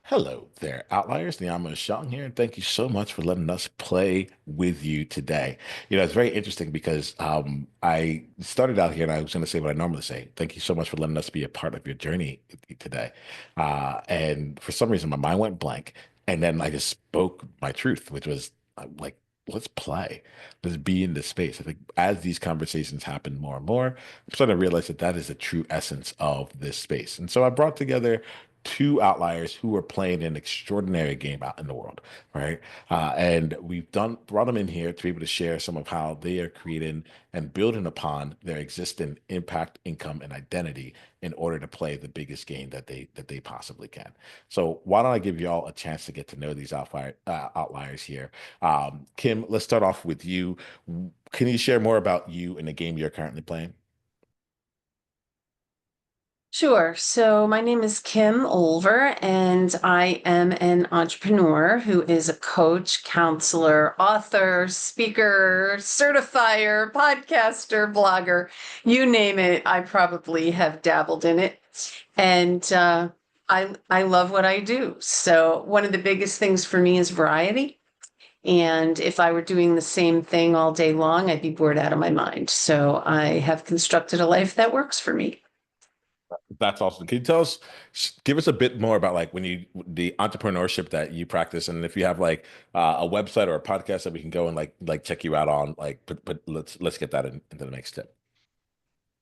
Hello there, Outliers. Niiamah Ashong here, and thank you so much for letting us play with you today. It's very interesting because I started out here and I was going to say what I normally say. Thank you so much for letting us be a part of your journey today. And for some reason, my mind went blank, and then I just spoke my truth, which was like, let's play, let's be in this space. I think as these conversations happen more and more, I'm starting to realize that that is the true essence of this space. And so I brought together two outliers who are playing an extraordinary game out in the world, right? And we've brought them in here to be able to share some of how they are creating and building upon their existing impact, income, and identity in order to play the biggest game that they possibly can. So why don't I give you all a chance to get to know these outliers here? Kim, let's start off with you. Can you share more about you and the game you're currently playing? Sure. So my name is Kim Olver, and I am an entrepreneur who is a coach, counselor, author, speaker, certifier, podcaster, blogger. You name it, I probably have dabbled in it. And I love what I do. So one of the biggest things for me is variety. And if I were doing the same thing all day long, I'd be bored out of my mind. So I have constructed a life that works for me. That's awesome. Can you tell us, give us a bit more about like when the entrepreneurship that you practice, and if you have like a website or a podcast that we can go and like check you out on, like, but let's get that into the next step.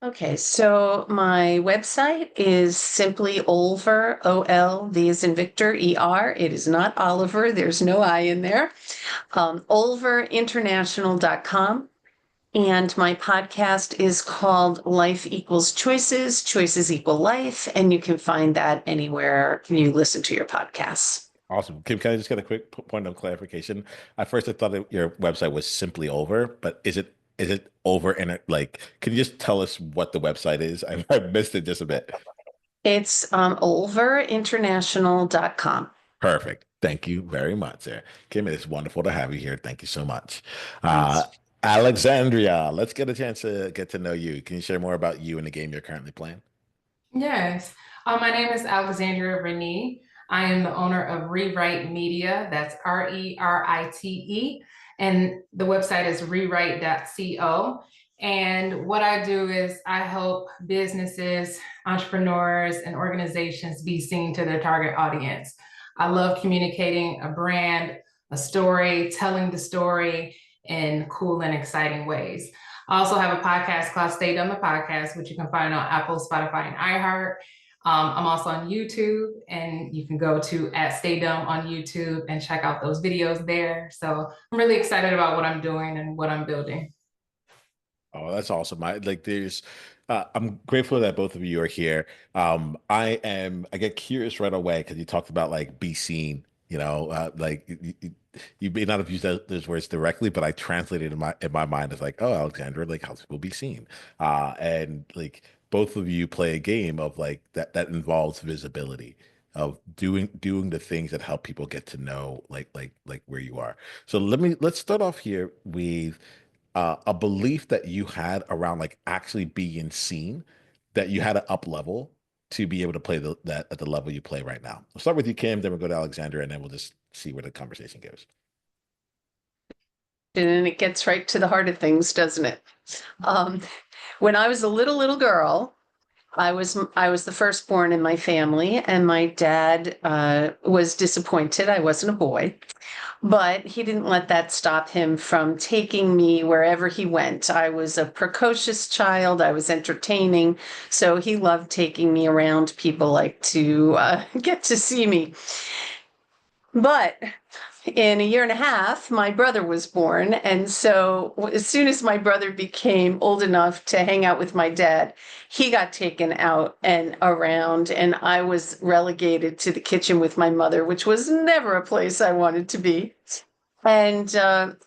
Okay, so my website is simply Olver, O-L, V as in Victor, E-R. It is not Oliver. There's no I in there. Olverinternational.com. And my podcast is called Life Equals Choices, Choices Equal Life. And you can find that anywhere you listen to your podcasts. Awesome. Kim, can I just get a quick point of clarification? At first, I thought that your website was simply over, but is it over and it like, can you just tell us what the website is? I missed it just a bit. It's olverinternational.com. Perfect. Thank you very much, sir. Kim, it's wonderful to have you here. Thank you so much. Uh, Thanks. Alexandria, let's get a chance to get to know you. Can you share more about you and the game you're currently playing? Yes. My name is Alexandria Rene. I am the owner of Rewrite Media. That's Rerite. And the website is rewrite.co. And what I do is I help businesses, entrepreneurs, and organizations be seen to their target audience. I love communicating a brand, a story, telling the story in cool and exciting ways. I also have a podcast called Stay Dumb the Podcast, which you can find on Apple, Spotify, and iHeart. I'm also on YouTube, and you can go to at Stay Dumb on YouTube and check out those videos there. So I'm really excited about what I'm doing and what I'm building. Oh, that's awesome. I'm grateful that both of you are here. I get curious right away because you talked about like be seen, like you may not have used those words directly, but I translated in my mind as like, oh, Alexandra, like how people be seen. And like both of you play a game of like that involves visibility of doing the things that help people get to know like where you are. So let's start off here with a belief that you had around like actually being seen, that you had to up level to be able to play that at the level you play right now. We'll start with you, Kim, then we'll go to Alexander, and then we'll just see where the conversation goes. And it gets right to the heart of things, doesn't it? Um, when I was a little girl, I was the firstborn in my family, and my dad was disappointed I wasn't a boy, but he didn't let that stop him from taking me wherever he went. I was a precocious child. I was entertaining, so he loved taking me around. People like to get to see me. But in a year and a half, my brother was born. And so as soon as my brother became old enough to hang out with my dad, he got taken out and around, and I was relegated to the kitchen with my mother, which was never a place I wanted to be. And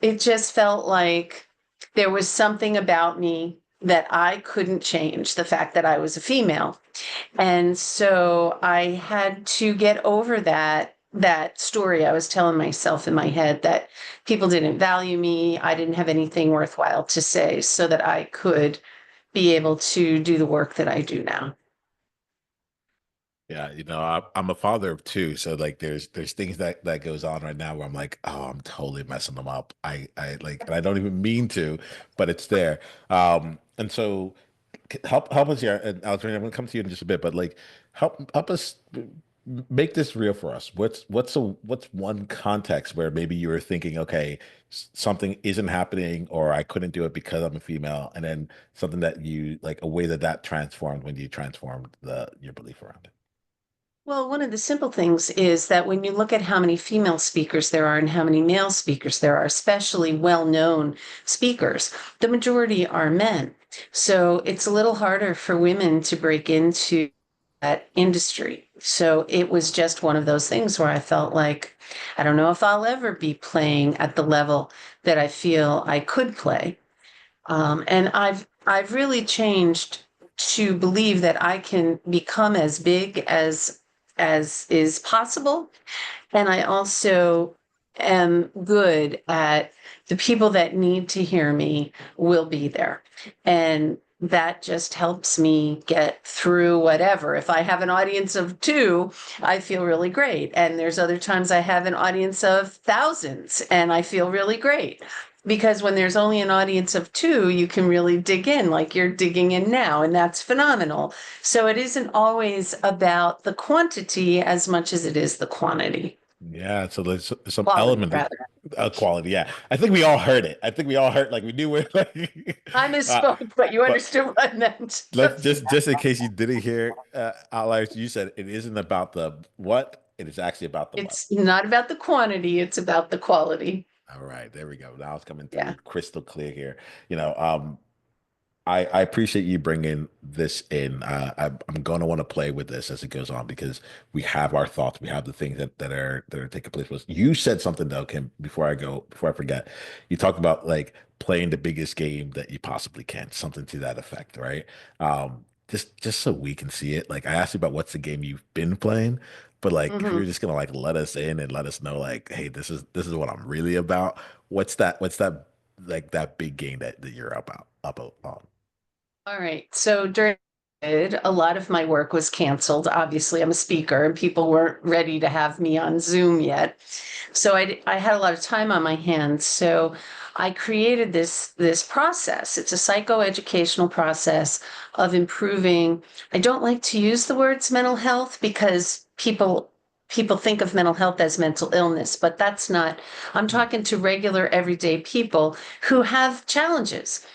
it just felt like there was something about me that I couldn't change, the fact that I was a female. And so I had to get over that story I was telling myself in my head that people didn't value me, I didn't have anything worthwhile to say, so that I could be able to do the work that I do now. Yeah, I'm a father of two, so like there's things that goes on right now where I'm like, oh, I'm totally messing them up. I like, and I don't even mean to, but it's there. And so help us here, and Alexandria, I'm gonna come to you in just a bit, but like help us make this real for us. What's one context where maybe you were thinking, okay, something isn't happening, or I couldn't do it because I'm a female, and then something that you like a way that transformed when you transformed the your belief around it. Well, one of the simple things is that when you look at how many female speakers there are and how many male speakers there are, especially well-known speakers, the majority are men. So it's a little harder for women to break into that industry. So it was just one of those things where I felt like, I don't know if I'll ever be playing at the level that I feel I could play. And I've really changed to believe that I can become as big as is possible. And I also am good at the people that need to hear me will be there. And that just helps me get through whatever. If I have an audience of two, I feel really great. And there's other times I have an audience of thousands and I feel really great. Because when there's only an audience of two, you can really dig in like you're digging in now, and that's phenomenal. So it isn't always about the quantity as much as it is the quantity, Yeah, so there's some quality element of rather. quality. Yeah, I think we all heard it. I think we all heard like we knew it. Like, I uh, misspoke, but you but understood what I meant. let's just in case you didn't hear Outliers, you said it isn't about the what, it is actually about the what. It's not about the quantity, it's about the quality. All right, there we go. Now it's coming through Yeah. crystal clear here. You know, I appreciate you bringing this in. I'm going to want to play with this as it goes on because we have our thoughts. We have the things that are taking place with us. You said something though, Kim, before I forget. You talked about like playing the biggest game that you possibly can, something to that effect, right? Just so we can see it. Like I asked you about what's the game you've been playing, but like if Hmm. you're just gonna like let us in and let us know, like, hey, this is what I'm really about. What's that like that big game that you're up on? All right. So during COVID, a lot of my work was canceled. Obviously, I'm a speaker and people weren't ready to have me on Zoom yet. So I had a lot of time on my hands. So I created this process. It's a psychoeducational process of improving. I don't like to use the words mental health because people think of mental health as mental illness, but that's not. I'm talking to regular everyday people who have challenges.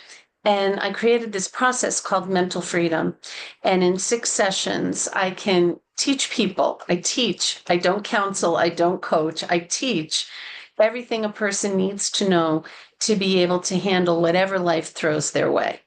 And I created this process called mental freedom. And in 6 sessions, I can teach people. I teach, I don't counsel, I don't coach, I teach everything a person needs to know to be able to handle whatever life throws their way.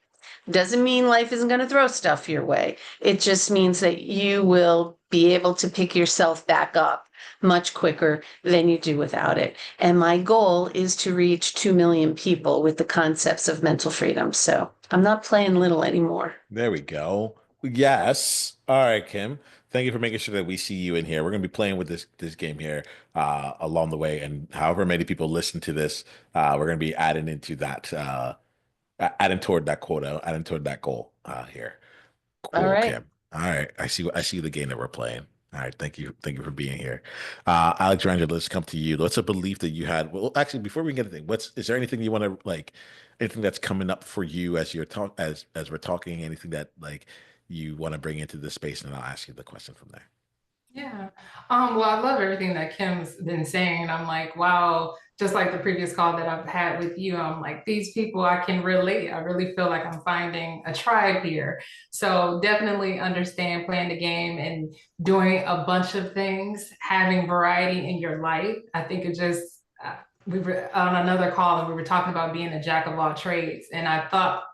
Doesn't mean life isn't going to throw stuff your way. It just means that you will be able to pick yourself back up much quicker than you do without it. And my goal is to reach 2 million people with the concepts of mental freedom. So I'm not playing little anymore. There we go. Yes. All right, Kim. Thank you for making sure that we see you in here. We're going to be playing with this game here along the way, and however many people listen to this, we're going to be adding into that, adding toward that quota, adding toward that goal here. All Cool, right. Kim. All right, I see the game that we're playing. All right, thank you for being here, Alexandra. Let's come to you. What's a belief that you had? Well, actually, before we get anything, what's is there anything you want to like, anything that's coming up for you as you're talk as we're talking? Anything that like you want to bring into this space, and I'll ask you the question from there. Yeah. Well, I love everything that Kim's been saying. I'm like, wow, just like the previous call that I've had with you, I'm like, these people I can relate. I really feel like I'm finding a tribe here. So definitely understand playing the game and doing a bunch of things, having variety in your life. I think it just, we were on another call and we were talking about being a jack of all trades. And I thought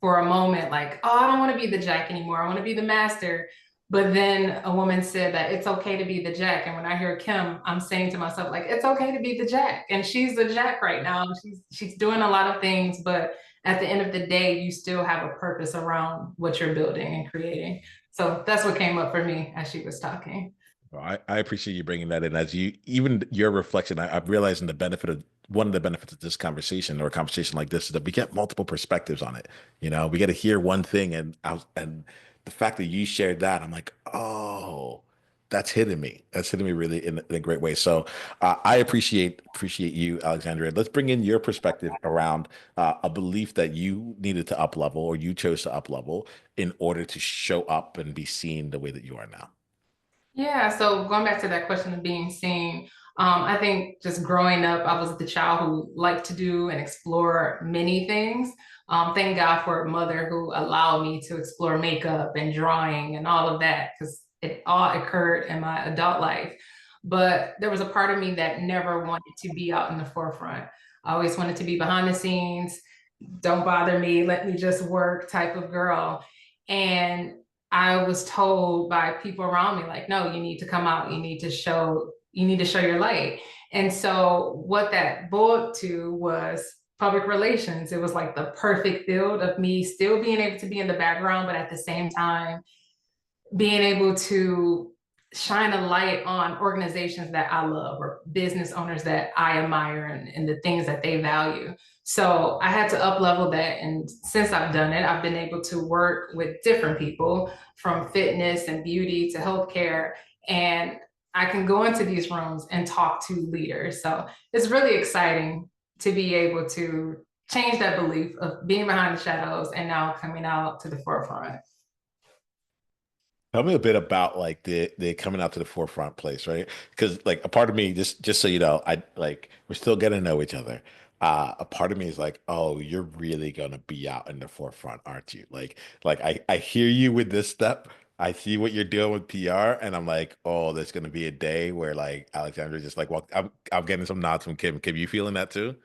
for a moment, like, oh, I don't want to be the jack anymore. I want to be the master. But then a woman said that it's okay to be the Jack. And when I hear Kim, I'm saying to myself, like, it's okay to be the Jack. And she's the Jack right now. She's doing a lot of things, but at the end of the day, you still have a purpose around what you're building and creating. So that's what came up for me as she was talking. Well, I appreciate you bringing that in as you even your reflection. I'm realizing the benefit of one of the benefits of this conversation or a conversation like this is that we get multiple perspectives on it. We get to hear one thing, and the fact that you shared that, I'm like, oh. that's hitting me. That's hitting me really in a great way. So I appreciate you, Alexandria. Let's bring in your perspective around a belief that you needed to up level or you chose to up level in order to show up and be seen the way that you are now. Yeah, so going back to that question of being seen, I think just growing up, I was the child who liked to do and explore many things. Thank God for a mother who allowed me to explore makeup and drawing and all of that because it all occurred in my adult life. But there was a part of me that never wanted to be out in the forefront. I always wanted to be behind the scenes, don't bother me, let me just work type of girl. And I was told by people around me, like, no, you need to come out, you need to show your light. And so what that boiled to was public relations. It was like the perfect field of me still being able to be in the background, but at the same time being able to shine a light on organizations that I love or business owners that I admire and the things that they value. So I had to up level that. And since I've done it, I've been able to work with different people from fitness and beauty to healthcare. And I can go into these rooms and talk to leaders. So it's really exciting to be able to change that belief of being behind the shadows and now coming out to the forefront. Tell me a bit about like the coming out to the forefront place, right? Because like a part of me, just so you know, I like we're still getting to know each other. A part of me is like, oh, you're really gonna be out in the forefront, aren't you? Like I hear you with this step. I see what you're doing with PR, and I'm like, oh, there's gonna be a day where like Alexandra just like, well, I'm getting some nods from Kim. Kim, you feeling that too?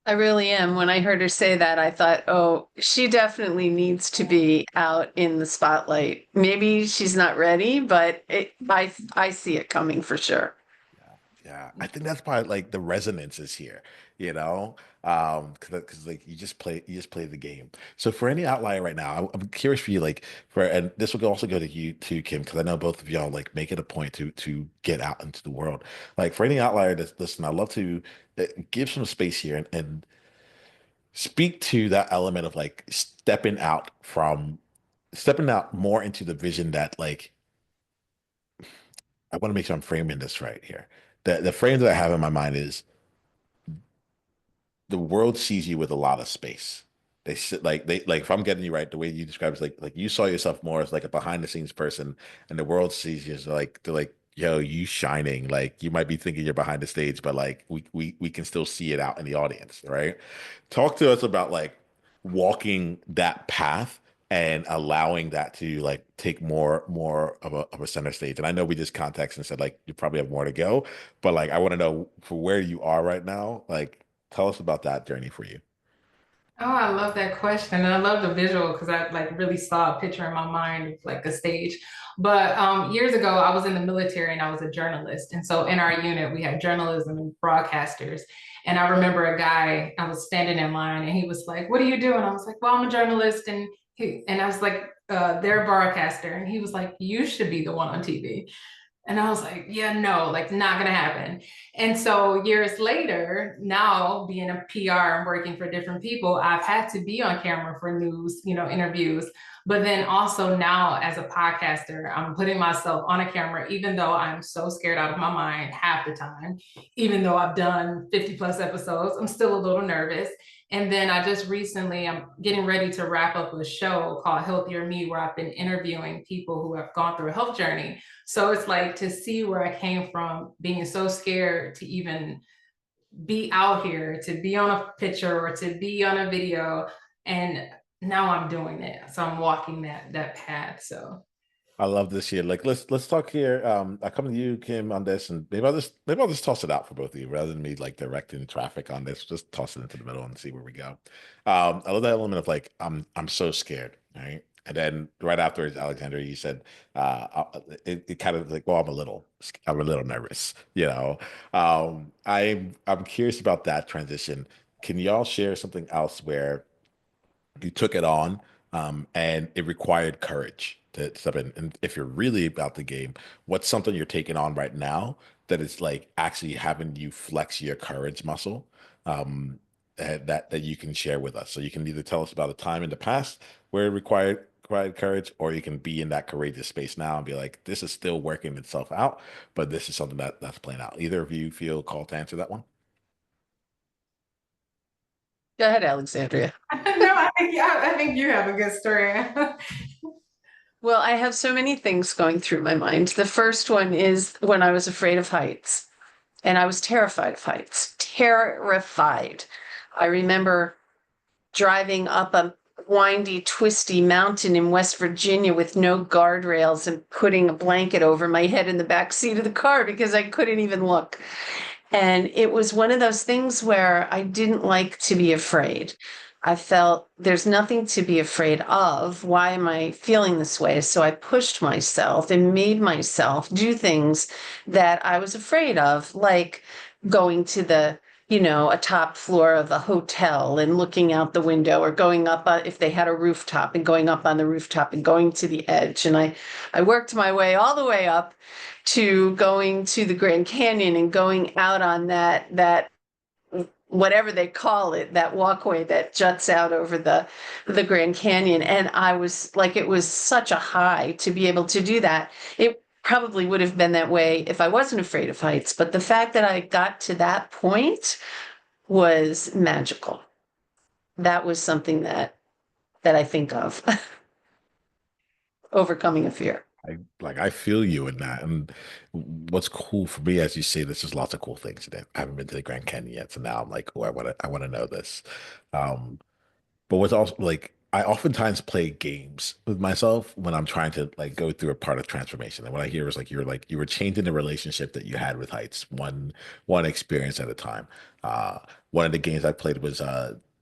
I really am. When I heard her say that, I thought, oh, she definitely needs to be out in the spotlight. Maybe she's not ready, but I see it coming for sure. Yeah, yeah. I think that's probably like the resonance is here, you know, because like you just play the game. So for any outlier right now, I'm curious for you, like for and this will also go to you too, Kim, because I know both of y'all like make it a point to get out into the world. Like for any outlier that's listen, I'd love to give some space here and speak to that element of like stepping out more into the vision that like I want to make sure I'm framing this right here. The frame that I have in my mind is the world sees you with a lot of space. They sit they like if I'm getting you right, the way you describe it is like you saw yourself more as like a behind the scenes person, and the world sees you as like they're like, yo, you shining. Like you might be thinking you're behind the stage, but like we can still see it out in the audience, right? Talk to us about like walking that path and allowing that to like take more of a center stage. And I know we just context and said like you probably have more to go, but like I want to know for where you are right now, like tell us about that journey for you. Oh, I love that question. And I love the visual because I like really saw a picture in my mind of like a stage. But years ago, I was in the military and I was a journalist. And so in our unit, we had journalism and broadcasters. And I remember a guy, I was standing in line and he was like, "What are you doing?" I was like, "Well, I'm a journalist." And I was like, they're a broadcaster. And he was like, "You should be the one on TV." And I was like, yeah, no, like not gonna happen. And so years later, now being a PR and working for different people, I've had to be on camera for news, interviews. But then also now as a podcaster, I'm putting myself on a camera, even though I'm so scared out of my mind half the time, even though I've done 50 plus episodes, I'm still a little nervous. And then I just recently, I'm getting ready to wrap up a show called Healthier Me, where I've been interviewing people who have gone through a health journey. So it's like to see where I came from, being so scared to even be out here, to be on a picture or to be on a video. And now I'm doing it. So I'm walking that path. So I love this here. Like let's talk here. I come to you, Kim, on this, and maybe I'll just toss it out for both of you rather than me like directing traffic on this. Just toss it into the middle and see where we go. I love that element of like I'm so scared, right? And then right afterwards, Alexander, you said it kind of like, well, I'm a little nervous, you know. I'm curious about that transition. Can y'all share something else where you took it on, and it required courage to step in. And if you're really about the game, what's something you're taking on right now that is like actually having you flex your courage muscle, that you can share with us? So you can either tell us about a time in the past where it required provide courage, or you can be in that courageous space now and be like, this is still working itself out, but this is something that's playing out. Either of you feel called to answer that one? Go ahead, Alexandria. No, I think you have a good story. Well, I have so many things going through my mind. The first one is when I was afraid of heights, and I was terrified of heights, terrified. I remember driving up a windy, twisty mountain in West Virginia with no guardrails and putting a blanket over my head in the back seat of the car because I couldn't even look. And it was one of those things where I didn't like to be afraid. I felt there's nothing to be afraid of. Why am I feeling this way? So I pushed myself and made myself do things that I was afraid of, like going to a top floor of a hotel and looking out the window, or going up if they had a rooftop and going up on the rooftop and going to the edge. And I worked my way all the way up to going to the Grand Canyon and going out on that whatever they call it, that walkway that juts out over the Grand Canyon. And I was like, it was such a high to be able to do that. It probably would have been that way if I wasn't afraid of heights, but the fact that I got to that point was magical. That was something that I think of. Overcoming a fear. I feel you in that. And what's cool for me, as you say, this is lots of cool things today. I haven't been to the Grand Canyon yet, so now I'm like, oh, I want to know this. Um, But what's also like, I oftentimes play games with myself when I'm trying to like go through a part of transformation. And what I hear is like you were changing the relationship that you had with heights, one experience at a time. Uh, one of the games I played was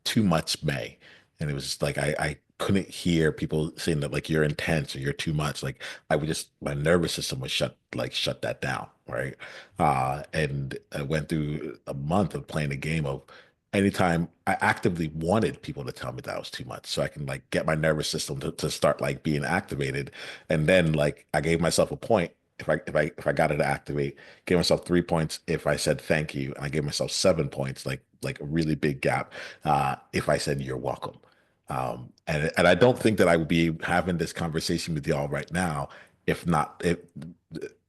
Too Much May. And it was just like I couldn't hear people saying that like you're intense or you're too much. Like I would just my nervous system would shut that down, right? And I went through a month of playing a game of anytime I actively wanted people to tell me that I was too much so I can like get my nervous system to start like being activated. And then like I gave myself a point if I got it to activate, gave myself 3 points if I said thank you, and I gave myself 7 points, like a really big gap, if I said you're welcome. And I don't think that I would be having this conversation with y'all right now if not if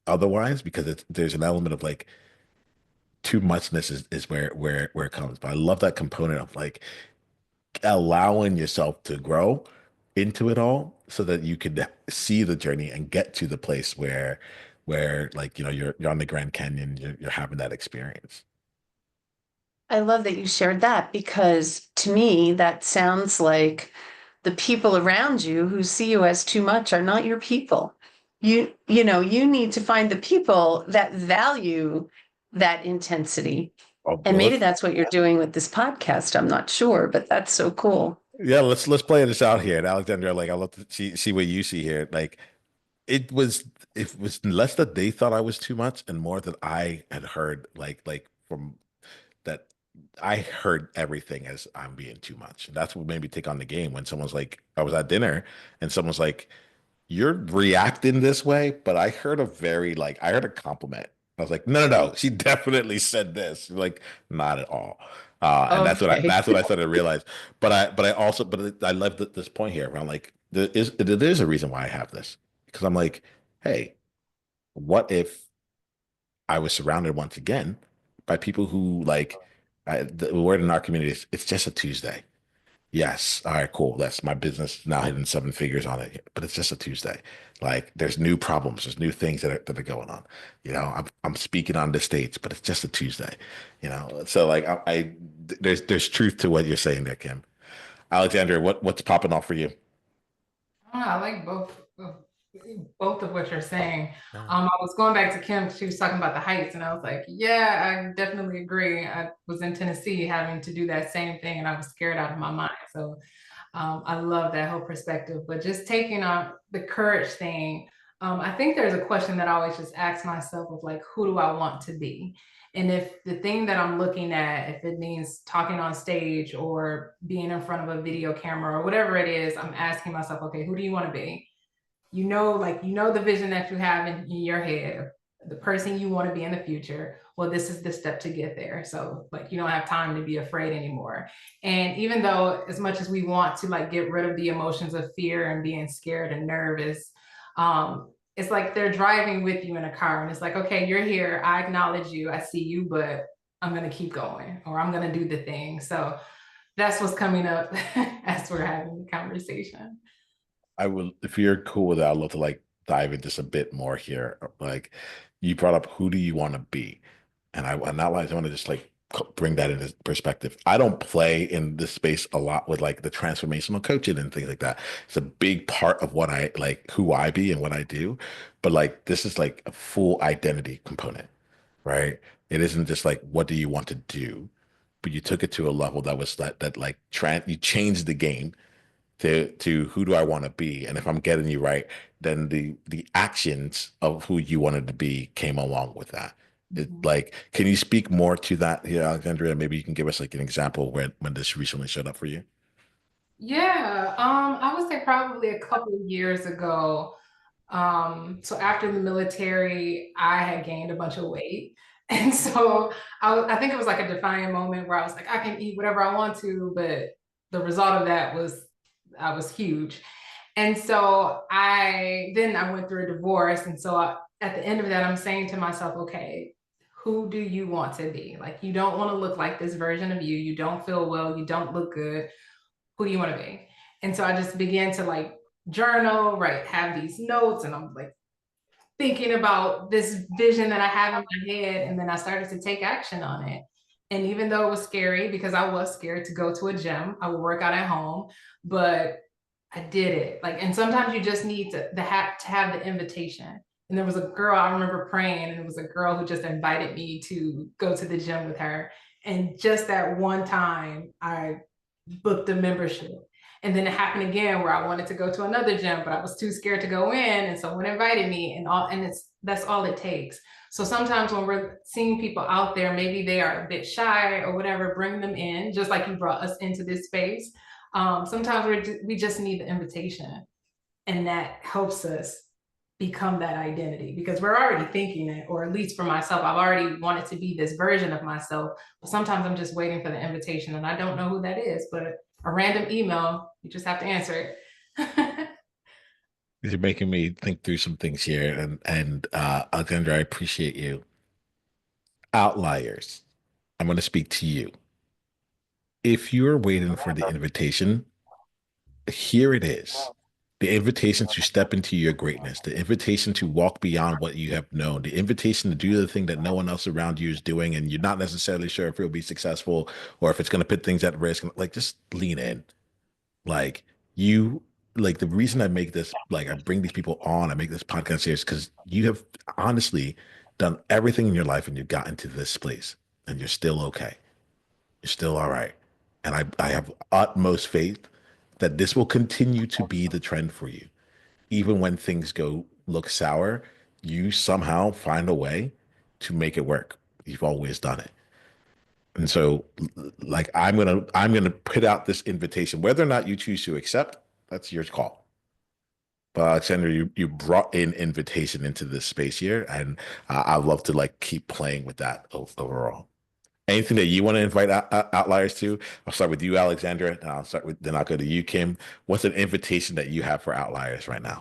otherwise, because there's an element of like too muchness is where it comes. But I love that component of like allowing yourself to grow into it all so that you could see the journey and get to the place where like you're on the Grand Canyon, you're having that experience. I love that you shared that, because to me, that sounds like the people around you who see you as too much are not your people. You need to find the people that value that intensity. Oh, And well, maybe that's what you're doing with this podcast. I'm not sure, but that's so cool. let's play this out here. And Alexandra, like I love to see what you see here. Like it was it was less that they thought I was too much and more that I had heard like from that I heard everything as I'm being too much. And that's what made me take on the game when someone's like, I was at dinner and someone's like, you're reacting this way, but I heard I heard a compliment. I was like, no, no, no, she definitely said this. Like, not at all. And Okay. that's what I started to realize. But I love this point here around like there's a reason why I have this because I'm like, hey, what if I was surrounded once again by people who the word in our community is it's just a Tuesday. Yes. All right, cool. That's my business now hitting 7 figures on it, but it's just a Tuesday. Like there's new problems, there's new things that are going on. I'm speaking on the stage, but it's just a Tuesday. So like there's truth to what you're saying there, Kim. Alexandra, what's popping off for you? I like both of what you're saying. Yeah. I was going back to Kim. She was talking about the heights, and I was like, yeah, I definitely agree. I was in Tennessee having to do that same thing, and I was scared out of my mind. So I love that whole perspective. But just taking on the courage thing, I think there's a question that I always just ask myself of like, who do I want to be? And if the thing that I'm looking at, if it means talking on stage or being in front of a video camera or whatever it is, I'm asking myself, okay, who do you want to be? Like, the vision that you have in your head. the person you want to be in the future. Well, this is the step to get there. So like, you don't have time to be afraid anymore. And even though as much as we want to like get rid of the emotions of fear and being scared and nervous, it's like they're driving with you in a car and it's like, okay, you're here. I acknowledge you. I see you, but I'm going to keep going, or I'm going to do the thing. So that's what's coming up as we're having the conversation. I will, if you're cool with it, I'd love to like dive in just a bit more here. Like you brought up, who do you want to be? And I not like I want to just like bring that into perspective. I don't play in this space a lot with like the transformational coaching and things like that. It's a big part of what I like, who I be and what I do. But like this is like a full identity component, right? It isn't just like what do you want to do, but you took it to a level that was that like you changed the game to who do I want to be? And if I'm getting you right, then the actions of who you wanted to be came along with that. Like, can you speak more to that here, Alexandria? Maybe you can give us like an example when this recently showed up for you. Yeah, I would say probably a couple of years ago. So after the military, I had gained a bunch of weight. And so I think it was like a defining moment where I was like, I can eat whatever I want to, but the result of that was I was huge. And so I went through a divorce. And so at the end of that, I'm saying to myself, okay, who do you want to be? Like, you don't want to look like this version of you. You don't feel well. You don't look good. Who do you want to be? And so I just began to like journal, right? Have these notes, and I'm like thinking about this vision that I have in my head. And then I started to take action on it. And even though it was scary, because I was scared to go to a gym, I would work out at home, but I did it. Like, and sometimes you just need to have the invitation. And there was a girl I remember praying, and it was a girl who just invited me to go to the gym with her. And just that one time, I booked a membership. And then it happened again where I wanted to go to another gym, but I was too scared to go in. And someone invited me, and that's all it takes. So sometimes when we're seeing people out there, maybe they are a bit shy or whatever, bring them in, just like you brought us into this space. Sometimes we just need the invitation, and that helps us become that identity, because we're already thinking it, or at least for myself, I've already wanted to be this version of myself, but sometimes I'm just waiting for the invitation and I don't know who that is, but a random email, you just have to answer it. You're making me think through some things here, and Alexandra, I appreciate you. Outliers. I'm going to speak to you. If you're waiting for the invitation, here it is. The invitation to step into your greatness, the invitation to walk beyond what you have known, the invitation to do the thing that no one else around you is doing, and you're not necessarily sure if it'll be successful or if it's going to put things at risk. Like, just lean in. Like, you, like, the reason I make this, like, I bring these people on, I make this podcast here is because you have honestly done everything in your life and you've gotten to this place and you're still okay. You're still all right. And I have utmost faith that this will continue to be the trend for you. Even when things look sour, you somehow find a way to make it work. You've always done it. And so like I'm gonna put out this invitation. Whether or not you choose to accept, that's your call. But Alexander, you brought in invitation into this space here, and I'd love to like keep playing with that overall. Anything that you want to invite outliers to? I'll start with you, Alexandra, and then I'll go to you, Kim. What's an invitation that you have for outliers right now?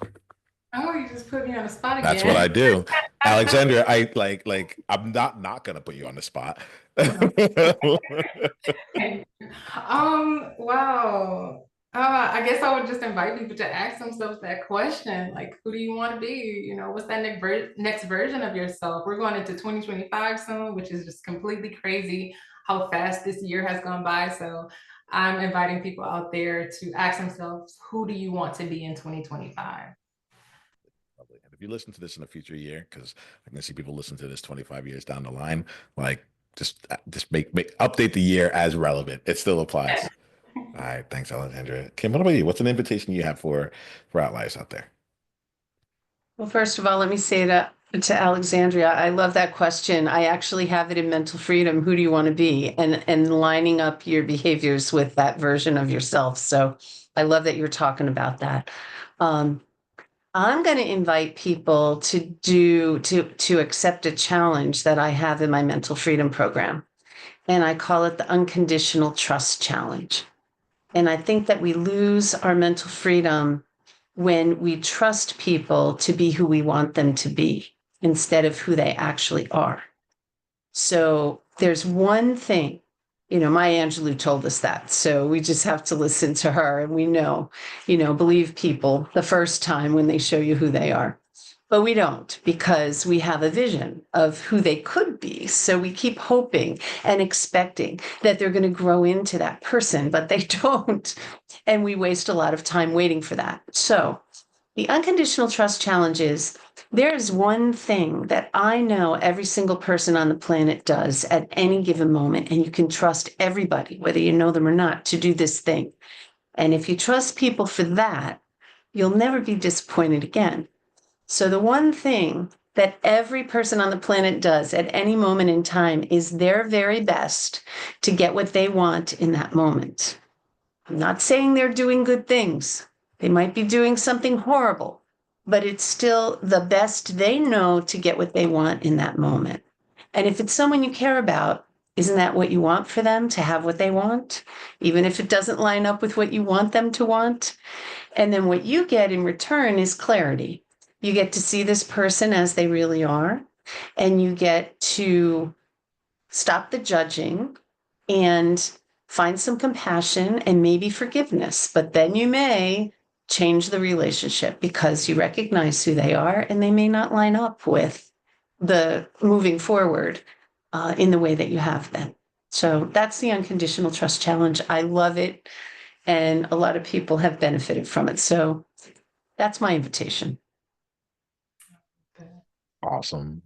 Oh, you just put me on the spot That's what I again. do. Alexandra, I like I'm not gonna put you on the spot. Wow. I guess I would just invite people to ask themselves that question, like, who do you want to be? You know, what's that next version of yourself? We're going into 2025 soon, which is just completely crazy how fast this year has gone by. So I'm inviting people out there to ask themselves, who do you want to be in 2025? And if you listen to this in a future year, because I can see people listen to this 25 years down the line, like just make update the year as relevant. It still applies. All right, thanks, Alexandra. Kim, what about you? What's an invitation you have for outliers out there? Well, first of all, let me say that to Alexandria, I love that question. I actually have it in Mental Freedom. Who do you want to be? And lining up your behaviors with that version of yourself. So I love that you're talking about that. Um, I'm going to invite people to accept a challenge that I have in my mental freedom program. And I call it the Unconditional Trust Challenge. And I think that we lose our mental freedom when we trust people to be who we want them to be instead of who they actually are. So there's one thing, Maya Angelou told us that. So we just have to listen to her, and we know, believe people the first time when they show you who they are. But we don't, because we have a vision of who they could be. So we keep hoping and expecting that they're going to grow into that person, but they don't. And we waste a lot of time waiting for that. So the unconditional trust challenge is, there is one thing that I know every single person on the planet does at any given moment, and you can trust everybody, whether you know them or not, to do this thing. And if you trust people for that, you'll never be disappointed again. So the one thing that every person on the planet does at any moment in time is their very best to get what they want in that moment. I'm not saying they're doing good things. They might be doing something horrible, but it's still the best they know to get what they want in that moment. And if it's someone you care about, isn't that what you want for them, to have what they want, even if it doesn't line up with what you want them to want? And then what you get in return is clarity. You get to see this person as they really are, and you get to stop the judging and find some compassion and maybe forgiveness. But then you may change the relationship because you recognize who they are, and they may not line up with the moving forward in the way that you have been. So that's the unconditional trust challenge. I love it. And a lot of people have benefited from it. So that's my invitation. Awesome.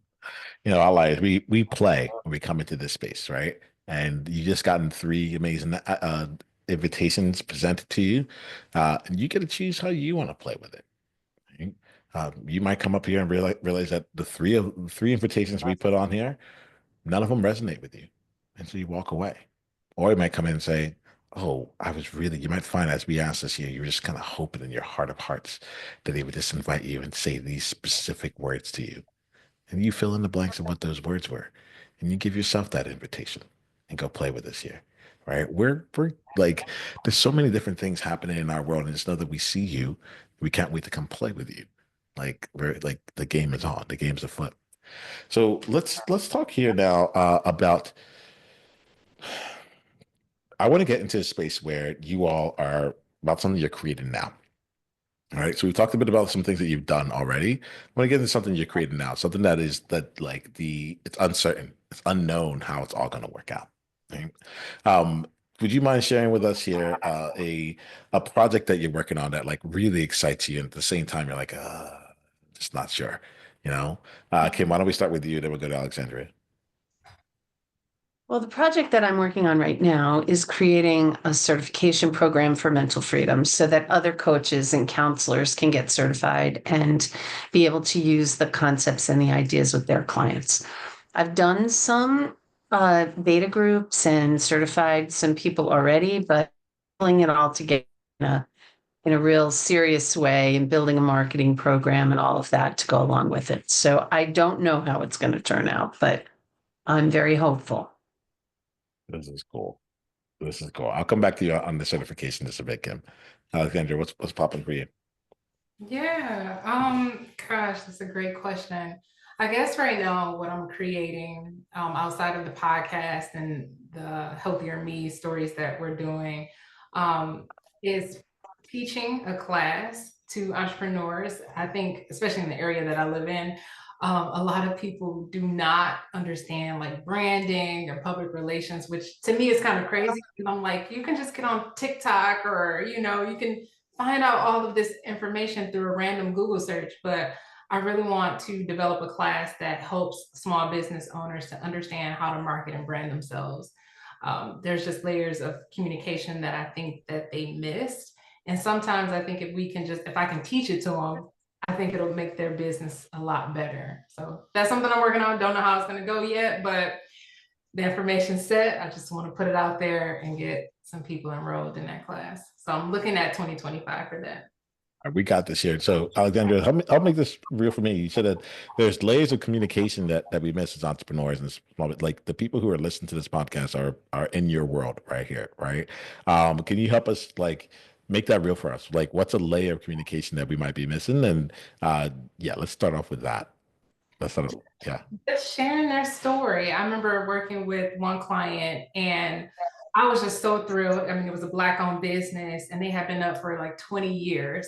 I like we play when we come into this space, right? And you just gotten three amazing invitations presented to you. And you get to choose how you want to play with it. Right? You might come up here and realize that the three invitations we put on here, none of them resonate with you, and so you walk away. Or you might come in and say, "Oh, you might find as we asked this year, you were just kind of hoping in your heart of hearts that they would just invite you and say these specific words to you." And you fill in the blanks of what those words were, and you give yourself that invitation and go play with us here, right? We're like, there's so many different things happening in our world, and just know that we see you. We can't wait to come play with you. Like we're like the game is on, the game's afoot. So let's talk here now about. I want to get into a space where you all are about something you're creating now. All right. So we talked a bit about some things that you've done already. I want to get into something you're creating now, something that like it's uncertain, it's unknown how it's all going to work out. Right? Um, would you mind sharing with us here a project that you're working on that like really excites you, and at the same time you're like, just not sure, you know? Kim, why don't we start with you, then we'll go to Alexandria. Well, the project that I'm working on right now is creating a certification program for mental freedom so that other coaches and counselors can get certified and be able to use the concepts and the ideas with their clients. I've done some beta groups and certified some people already, but pulling it all together in a real serious way and building a marketing program and all of that to go along with it. So I don't know how it's going to turn out, but I'm very hopeful. This is cool. This is cool. I'll come back to you on the certification just a bit, Kim. Alexandria, what's popping for you? Yeah, gosh, that's a great question. I guess right now what I'm creating outside of the podcast and the healthier me stories that we're doing um, is teaching a class to entrepreneurs. I think, especially in the area that I live in, a lot of people do not understand like branding or public relations, which to me is kind of crazy. I'm like, you can just get on TikTok or, you can find out all of this information through a random Google search, but I really want to develop a class that helps small business owners to understand how to market and brand themselves. There's just layers of communication that I think that they missed. And sometimes I think if I can teach it to them, I think it'll make their business a lot better. So that's something I'm working on. Don't know how it's going to go yet, but the information's set. I just want to put it out there and get some people enrolled in that class. So I'm looking at 2025 for that. We got this here. So, Alexandra, help make this real for me. You said that there's layers of communication that we miss as entrepreneurs, and like the people who are listening to this podcast are in your world right here, right? Can you help us like make that real for us? Like, what's a layer of communication that we might be missing? And yeah, let's start off with that. Let's start. Yeah. Just sharing their story. I remember working with one client and I was just so thrilled. I mean, it was a Black-owned business and they had been up for like 20 years.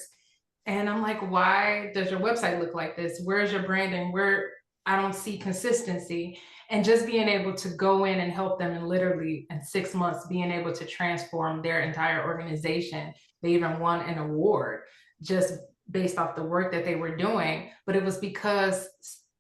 And I'm like, why does your website look like this? Where's your branding? Where I don't see consistency. And just being able to go in and help them and literally in 6 months, being able to transform their entire organization. They even won an award just based off the work that they were doing. But it was because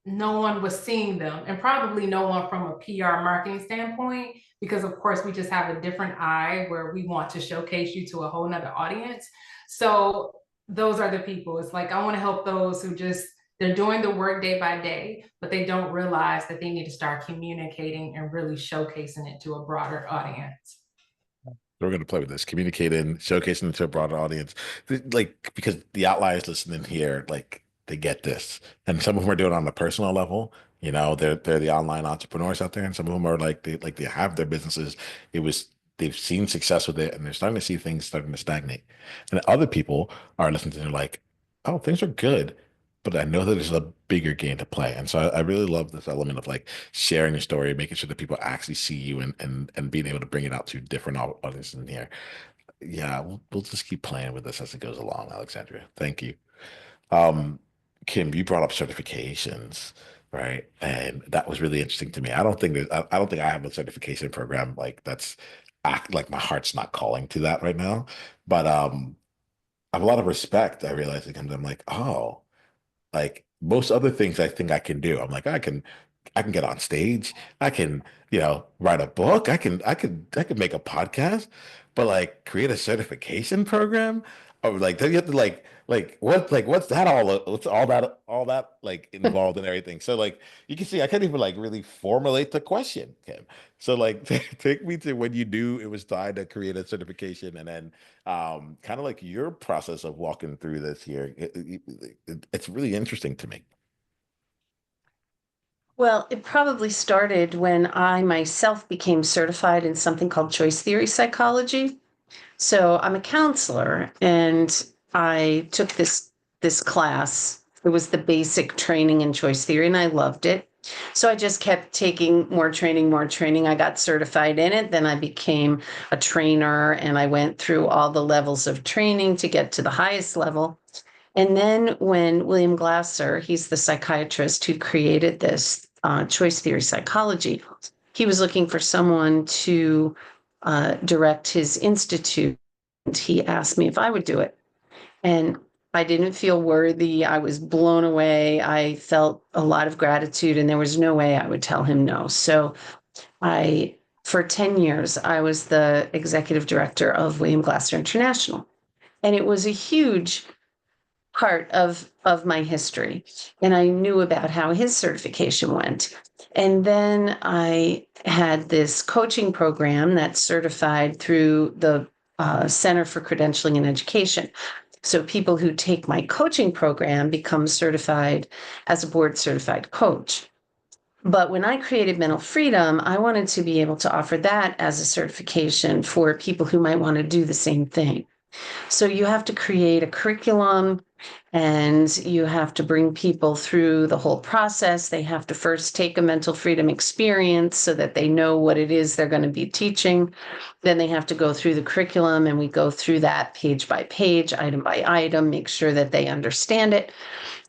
no one was seeing them, and probably no one from a PR marketing standpoint, because of course we just have a different eye where we want to showcase you to a whole nother audience. So those are the people. It's like, I want to help those who just, they're doing the work day by day, but they don't realize that they need to start communicating and really showcasing it to a broader audience. We're going to play with this, communicating, showcasing it to a broader audience. Like, because the outliers listening here, like, they get this. And some of them are doing it on a personal level. You know, they're the online entrepreneurs out there, and some of them are like they have their businesses. It was they've seen success with it, and they're starting to see things starting to stagnate. And other people are listening to it, they're like, oh, things are good, but I know that there's a bigger game to play. And so I really love this element of like sharing your story, making sure that people actually see you and being able to bring it out to different audiences in here. Yeah, we'll just keep playing with this as it goes along, Alexandria. Thank you. Um, Kim, you brought up certifications, right? And that was really interesting to me. I don't think I have a certification program like that's act like my heart's not calling to that right now. But I have a lot of respect. I realize it comes, I'm like, oh. Like most other things I think I can do. I'm like, I can get on stage. I can, write a book. I can make a podcast, but like create a certification program or like, do you have to what's that what's all that like involved in everything. So like, you can see, I can't even like really formulate the question, Kim. So like, take me to when you knew it was time to create a certification and then kind of like your process of walking through this here. It's really interesting to me. Well, it probably started when I myself became certified in something called choice theory psychology. So I'm a counselor and I took this class. It was the basic training in choice theory and I loved it. So I just kept taking more training, more training. I got certified in it. Then I became a trainer and I went through all the levels of training to get to the highest level. And then when William Glasser, he's the psychiatrist who created this choice theory psychology, he was looking for someone to direct his institute. And he asked me if I would do it. And I didn't feel worthy. I was blown away. I felt a lot of gratitude, and there was no way I would tell him no. So for 10 years, I was the executive director of William Glasser International. And it was a huge part of my history, and I knew about how his certification went. And then I had this coaching program that's certified through the Center for Credentialing and Education. So people who take my coaching program become certified as a board certified coach. But when I created Mental Freedom, I wanted to be able to offer that as a certification for people who might want to do the same thing. So you have to create a curriculum and you have to bring people through the whole process. They have to first take a mental freedom experience so that they know what it is they're going to be teaching. Then they have to go through the curriculum and we go through that page by page, item by item, make sure that they understand it.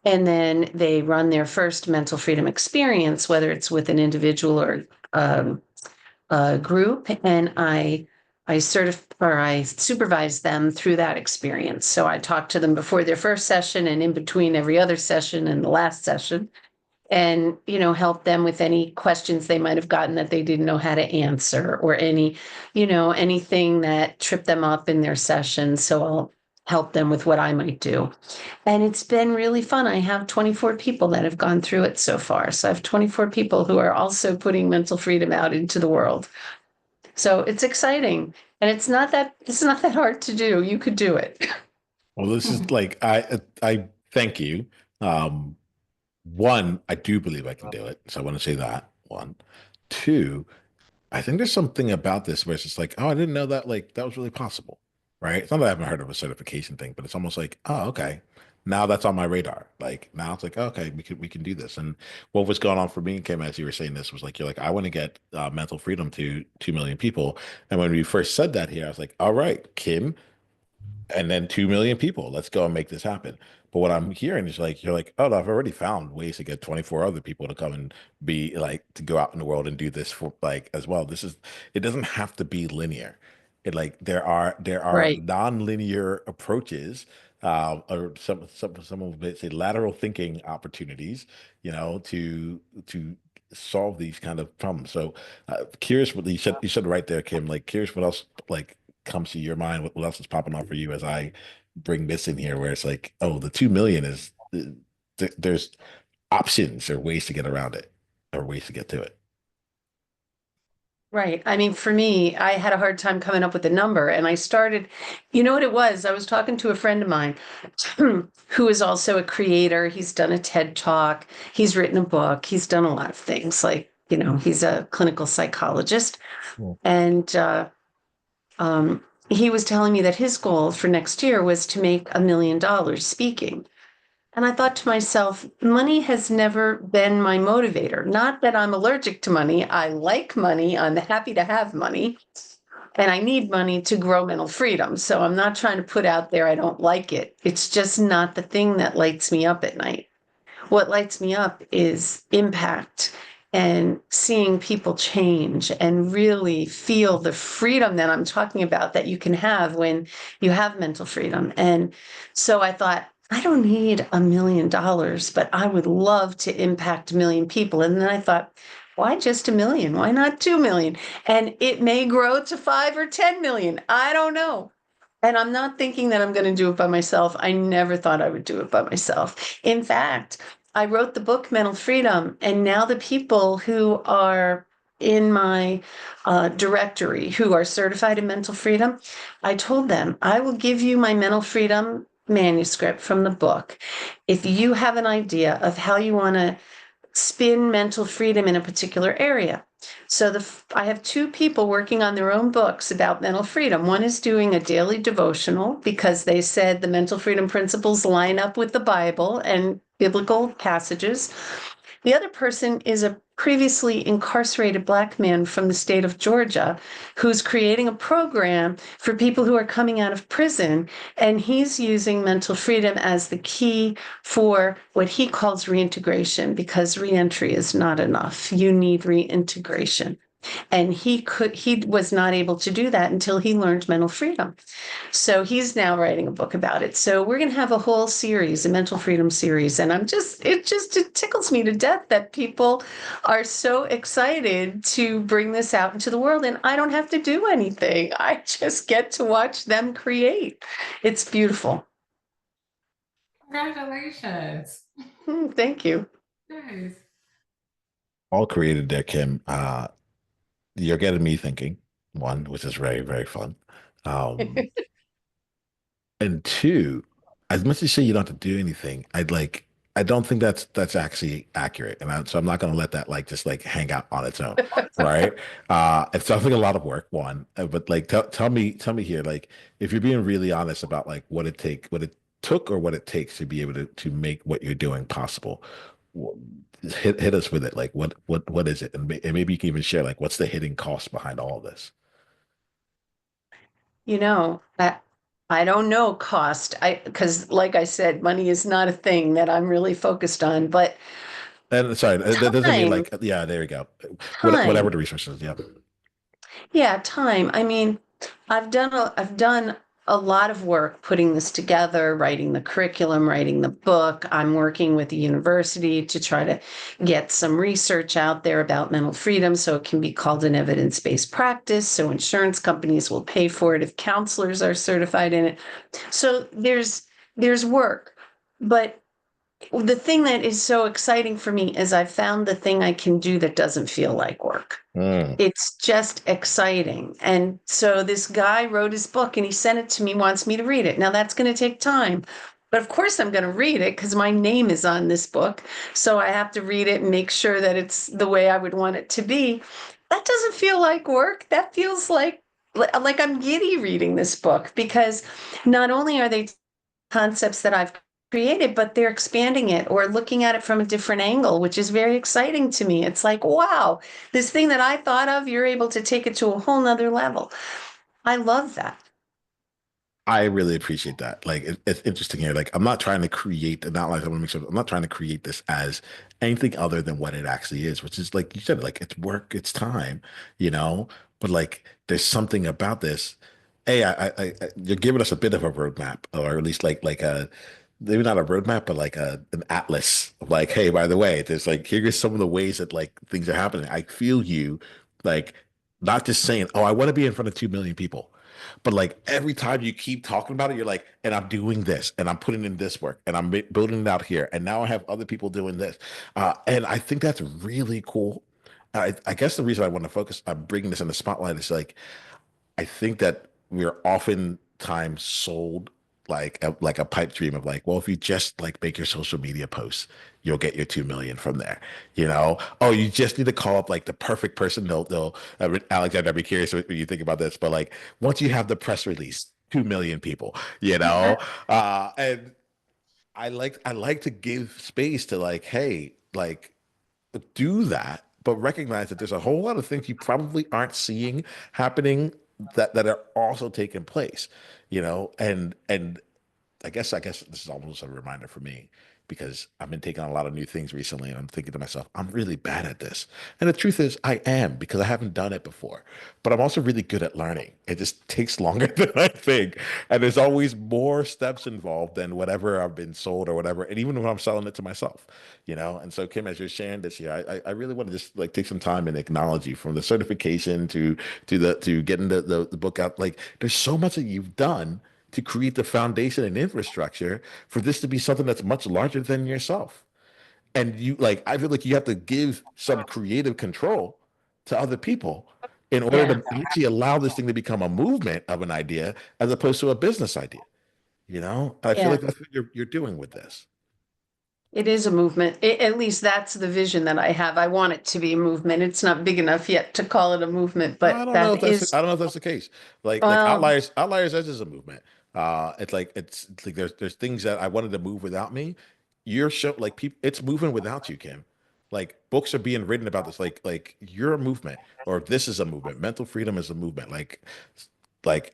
And then they run their first mental freedom experience, whether it's with an individual or a group. And I supervise them through that experience. So I talk to them before their first session and in between every other session and the last session, and help them with any questions they might have gotten that they didn't know how to answer, or anything that tripped them up in their session. So I'll help them with what I might do. And it's been really fun. I have 24 people that have gone through it so far. So I have 24 people who are also putting mental freedom out into the world. So it's exciting, and it's not that hard to do. You could do it. Well, this is like I thank you. Um, One, I do believe I can do it. So I want to say that one. Two, I think there's something about this where it's just like, oh, I didn't know that like that was really possible. Right? It's not that I haven't heard of a certification thing, but it's almost like, oh, okay. Now that's on my radar. Like now it's like, okay, we can do this. And what was going on for me, Kim, as you were saying this, was like you're like, I want to get mental freedom to 2 million people. And when we first said that here, I was like, all right, Kim, and then 2 million people. Let's go and make this happen. But what I'm hearing is like, you're like, oh, no, I've already found ways to get 24 other people to come and be like, to go out in the world and do this for like as well. It doesn't have to be linear. It like, there are Right. non-linear approaches, or some of it say lateral thinking opportunities, to solve these kind of problems. So, curious what you said right there, Kim, like, curious what else, like, comes to your mind? What else is popping off for you as I bring this in here, where it's like, oh, the 2 million is there's options or ways to get around it or ways to get to it. Right. I mean, for me, I had a hard time coming up with a number, and I started, you know what it was? I was talking to a friend of mine who is also a creator. He's done a TED Talk, he's written a book, he's done a lot of things. Like, he's a clinical psychologist. Cool. And he was telling me that his goal for next year was to make $1 million speaking. And I thought to myself, money has never been my motivator. Not that I'm allergic to money. I like money. I'm happy to have money. And I need money to grow mental freedom. So I'm not trying to put out there I don't like it. It's just not the thing that lights me up at night. What lights me up is impact and seeing people change and really feel the freedom that I'm talking about that you can have when you have mental freedom. And so I thought, I don't need $1 million, but I would love to impact 1 million people. And then I thought, why just 1 million? Why not 2 million? And it may grow to 5 or 10 million. I don't know. And I'm not thinking that I'm going to do it by myself. I never thought I would do it by myself. In fact, I wrote the book Mental Freedom, and now the people who are in my directory who are certified in mental freedom, I told them, I will give you my mental freedom manuscript from the book. If you have an idea of how you want to spin mental freedom in a particular area. So I have two people working on their own books about mental freedom. One is doing a daily devotional because they said the mental freedom principles line up with the Bible and biblical passages. The other person is a previously incarcerated Black man from the state of Georgia who's creating a program for people who are coming out of prison. And he's using mental freedom as the key for what he calls reintegration, because reentry is not enough. You need reintegration. And he was not able to do that until he learned mental freedom. So he's now writing a book about it. So we're going to have a whole series, a mental freedom series. And it tickles me to death that people are so excited to bring this out into the world. And I don't have to do anything. I just get to watch them create. It's beautiful. Congratulations. Thank you. Yes. All created there, Kim. You're getting me thinking, one, which is very, very fun. Um, And two, as much as you say you don't have to do anything, I don't think that's actually accurate. So I'm not going to let that like just like hang out on its own, right? It's definitely a lot of work, one. But like tell me here, like if you're being really honest about like what it took or what it takes to be able to make what you're doing possible. wh- hit us with it. Like what is it? And maybe you can even share like what's the hidden cost behind all this. You know, I don't know cost. Because like I said, money is not a thing that I'm really focused on, but And sorry, that doesn't mean time, like, yeah, there we go. Whatever time. the resources, yeah. Yeah, time. I mean, I've done a lot of work putting this together, writing the curriculum, writing the book. I'm working with the university to try to get some research out there about mental freedom so it can be called an evidence-based practice. So insurance companies will pay for it if counselors are certified in it. So there's work, but the thing that is so exciting for me is I've found the thing I can do that doesn't feel like work. Mm. It's just exciting. And so this guy wrote his book and he sent it to me, wants me to read it. Now that's going to take time. But of course, I'm going to read it because my name is on this book. So I have to read it and make sure that it's the way I would want it to be. That doesn't feel like work. That feels like I'm giddy reading this book because not only are they concepts that I've created, but they're expanding it or looking at it from a different angle, which is very exciting to me. It's like, wow, this thing that I thought of, you're able to take it to a whole nother level. I love that. I really appreciate that. Like it's interesting here. Like I'm not trying to create the not like I want to make sure I'm not trying to create this as anything other than what it actually is, which is like you said, like it's work, it's time, you know. But like there's something about this. Hey, you're giving us a bit of a roadmap, or at least like a maybe not a roadmap, but like an atlas of like, hey, by the way, there's like here's some of the ways that like things are happening. I feel you, like not just saying, oh, I want to be in front of 2 million people. But like every time you keep talking about it, you're like, and I'm doing this, and I'm putting in this work, and I'm building it out here, and now I have other people doing this, and I think that's really cool. I guess the reason I want to focus on bringing this in the spotlight is like I think that we're oftentimes sold like a pipe dream of like, well, if you just like make your social media posts, you'll get your 2 million from there. You know, oh, you just need to call up like the perfect person. They'll Alexander, I'd be curious what you think about this, but like once you have the press release, 2 million people, you know, and I like to give space to like, hey, like do that, but recognize that there's a whole lot of things you probably aren't seeing happening that are also taking place, you know, and I guess this is almost a reminder for me because I've been taking on a lot of new things recently and I'm thinking to myself, I'm really bad at this. And the truth is I am because I haven't done it before. But I'm also really good at learning. It just takes longer than I think. And there's always more steps involved than whatever I've been sold or whatever. And even when I'm selling it to myself, you know. And so Kim, as you're sharing this here, I really want to just like take some time and acknowledge you from the certification to getting the book out. Like there's so much that you've done to create the foundation and infrastructure for this to be something that's much larger than yourself. And you like, I feel like you have to give some creative control to other people in order Yeah, to actually allow this thing to become a movement of an idea as opposed to a business idea. You know, I feel yeah. like that's what you're doing with this. It is a movement. At least that's the vision that I have. I want it to be a movement. It's not big enough yet to call it a movement, I but don't know if that that's is, I don't know if that's the case. Like well, outliers as is a movement. It's like there's things that I wanted to move without me. You're show like people it's moving without you, Kim. Like books are being written about this. Like you're a movement, or this is a movement. Mental freedom is a movement. Like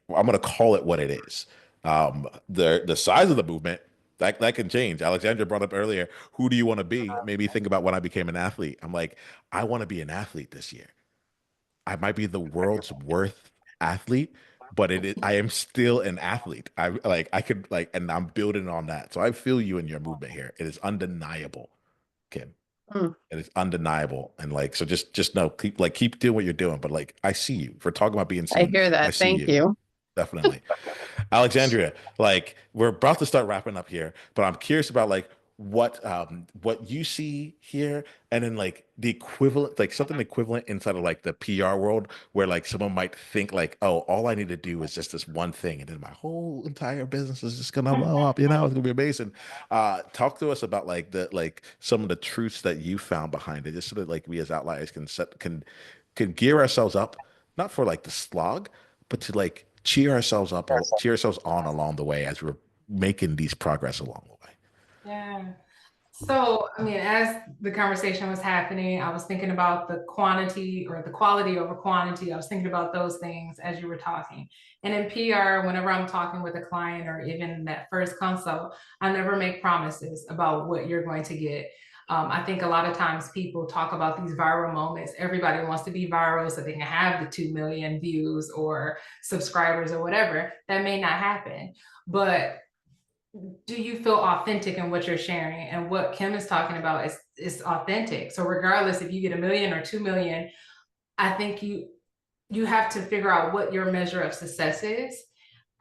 I'm gonna call it what it is. The size of the movement that can change. Alexandra brought up earlier, who do you want to be? Made me think about when I became an athlete. I'm like, I want to be an athlete this year. I might be the world's worst athlete, but I am still an athlete. I could like, and I'm building on that. So I feel you in your movement here. It is undeniable, Kim. mm, It is undeniable. And like, so just know, keep doing what you're doing. But like, I see you. If we're talking about being I seen, hear I that. see Thank you. you. Definitely. Alexandria, like we're about to start wrapping up here, but I'm curious about like what you see here and then like the equivalent like something equivalent inside of like the PR world where like someone might think like, oh, all I need to do is just this one thing and then my whole entire business is just gonna blow up, you know, it's gonna be amazing. Talk to us about like the like some of the truths that you found behind it, just so that like we as outliers can gear ourselves up, not for like the slog, but to like cheer ourselves on along the way as we're making these progress along the way. Yeah. So, I mean, as the conversation was happening, I was thinking about the quantity or the quality over quantity. I was thinking about those things as you were talking. And in PR, whenever I'm talking with a client or even that first consult, I never make promises about what you're going to get. I think a lot of times people talk about these viral moments. Everybody wants to be viral so they can have the 2 million views or subscribers or whatever. That may not happen. But do you feel authentic in what you're sharing? And what Kim is talking about is authentic. So regardless if you get 1 million or 2 million, I think you have to figure out what your measure of success is.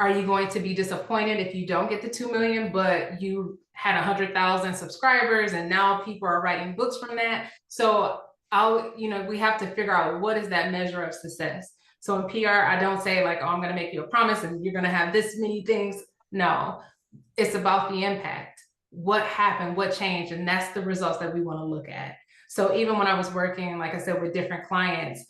Are you going to be disappointed if you don't get the 2 million, but you had 100,000 subscribers and now people are writing books from that? So we have to figure out what is that measure of success. So in PR, I don't say like, oh, I'm going to make you a promise and you're going to have this many things. No, it's about the impact. What happened, what changed, and that's the results that we want to look at. So even when I was working, like I said, with different clients,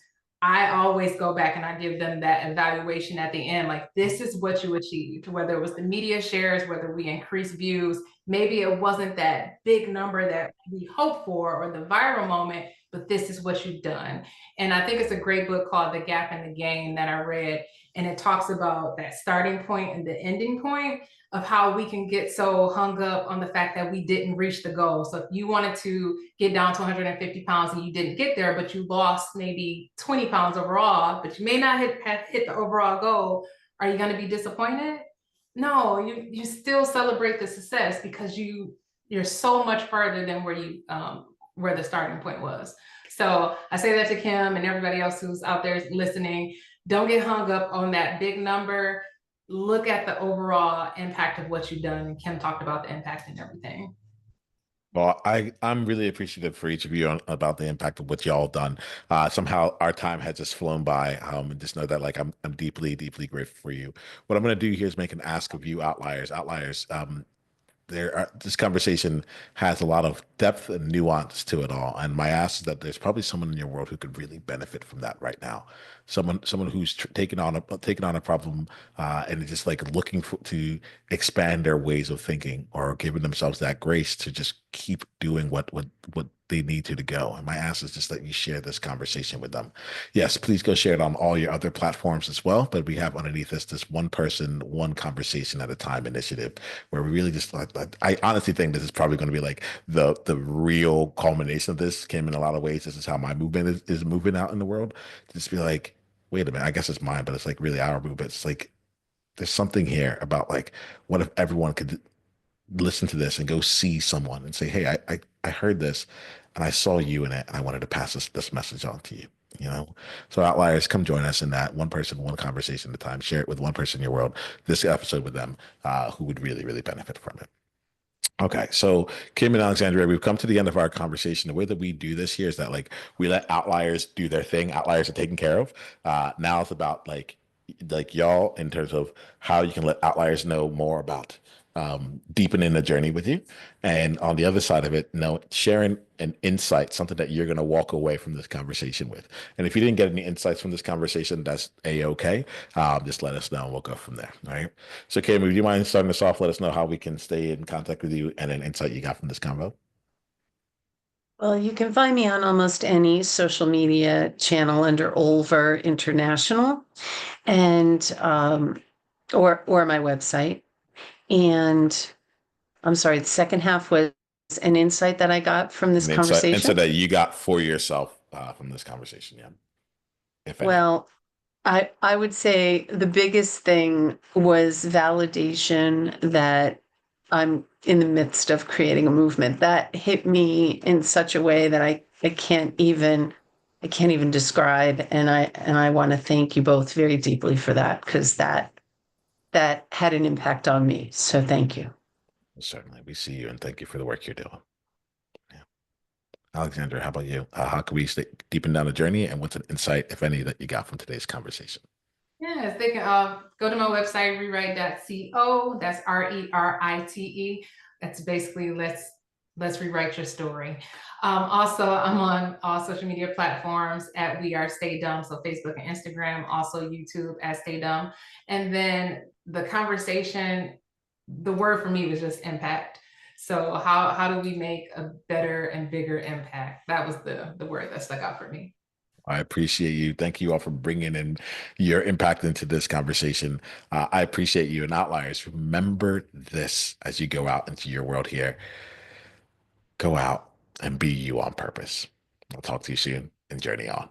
I always go back and I give them that evaluation at the end, like this is what you achieved, whether it was the media shares, whether we increased views, maybe it wasn't that big number that we hoped for or the viral moment, but this is what you've done. And I think it's a great book called The Gap in the Game that I read, and it talks about that starting point and the ending point of how we can get so hung up on the fact that we didn't reach the goal. So if you wanted to get down to 150 pounds and you didn't get there, but you lost maybe 20 pounds overall, but you may not have hit the overall goal, are you going to be disappointed? No, you still celebrate the success because you're so much farther than where the starting point was. So I say that to Kim and everybody else who's out there listening. Don't get hung up on that big number. Look at the overall impact of what you've done. And Kim talked about the impact and everything. Well, I'm really appreciative for each of you about the impact of what y'all done. Somehow our time has just flown by. And just know that like I'm deeply, deeply grateful for you. What I'm gonna do here is make an ask of you, Outliers. Outliers, this conversation has a lot of depth and nuance to it all. And my ask is that there's probably someone in your world who could really benefit from that right now. Someone who's taken on a problem and is just like looking to expand their ways of thinking or giving themselves that grace to just keep doing what they need to go. And my ask is just that you share this conversation with them. Yes, please go share it on all your other platforms as well. But we have underneath this one person, one conversation at a time initiative where we really just I honestly think this is probably going to be like the real culmination of this. Came in a lot of ways. This is how my movement is moving out in the world. To just be like, wait a minute, I guess it's mine, but it's like really our movement. It's like there's something here about like what if everyone could listen to this and go see someone and say, hey, I heard this and I saw you in it and I wanted to pass this message on to you. You know, so Outliers, come join us in that one person, one conversation at a time. Share it with one person in your world. This episode with them, who would really, really benefit from it. Okay, so Kim and Alexandria, we've come to the end of our conversation. The way that we do this here is that like we let outliers do their thing. Outliers are taken care of. Now it's about like y'all in terms of how you can let outliers know more about deepening the journey with you. And on the other side of it, sharing an insight, something that you're going to walk away from this conversation with. And if you didn't get any insights from this conversation, that's a-okay. Just let us know and we'll go from there. All right. So, Kim, would you mind starting us off? Let us know how we can stay in contact with you and an insight you got from this convo. Well, you can find me on almost any social media channel under Olver International and or my website. And I'm sorry, the second half was an insight that I got from this An insight conversation. that you got for yourself from this conversation. Yeah. If any. Well, I would say the biggest thing was validation that I'm in the midst of creating a movement. That hit me in such a way that I can't even describe. And I want to thank you both very deeply for that because that had an impact on me. So thank you. Certainly. We see you and thank you for the work you're doing. Yeah. Alexandra, how about you? How can we stay deepen down the journey and what's an insight, if any, that you got from today's conversation? Yes, they can go to my website, rewrite.co. That's RERITE. That's basically let's rewrite your story. Also, I'm on all social media platforms at We Are Stay Dumb, so Facebook and Instagram, also YouTube at Stay Dumb. And then the conversation, the word for me was just impact. So how do we make a better and bigger impact? That was the word that stuck out for me. I appreciate you. Thank you all for bringing in your impact into this conversation. I appreciate you and outliers. Remember this as you go out into your world here. Go out and be you on purpose. I'll talk to you soon and journey on.